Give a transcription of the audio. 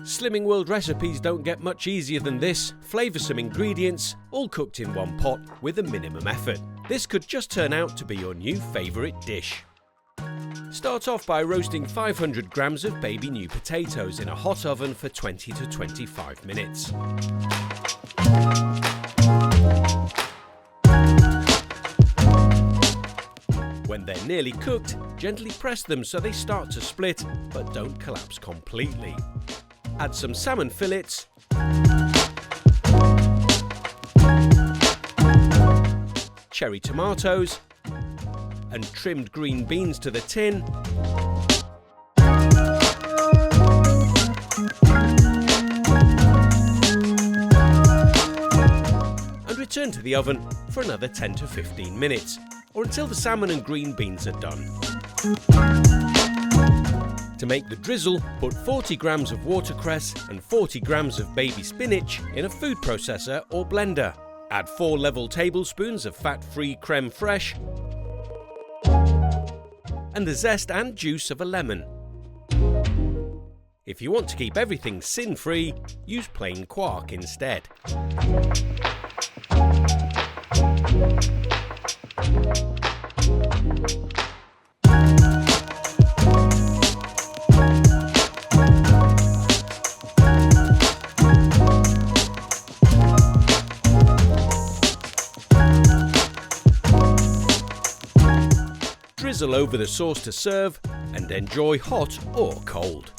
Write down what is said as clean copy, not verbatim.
Slimming World recipes don't get much easier than this. Flavoursome ingredients, all cooked in one pot with a minimum effort. This could just turn out to be your new favourite dish. Start off by roasting 500 grams of baby new potatoes in a hot oven for 20 to 25 minutes. When they're nearly cooked, gently press them so they start to split but don't collapse completely. Add some salmon fillets, cherry tomatoes, and trimmed green beans to the tin, and return to the oven for another 10 to 15 minutes, or until the salmon and green beans are done. To make the drizzle, put 40 grams of watercress and 40 grams of baby spinach in a food processor or blender. Add 4 level tablespoons of fat-free crème fraîche and the zest and juice of a lemon. If you want to keep everything sin-free, use plain quark instead. Drizzle over the sauce to serve and enjoy hot or cold.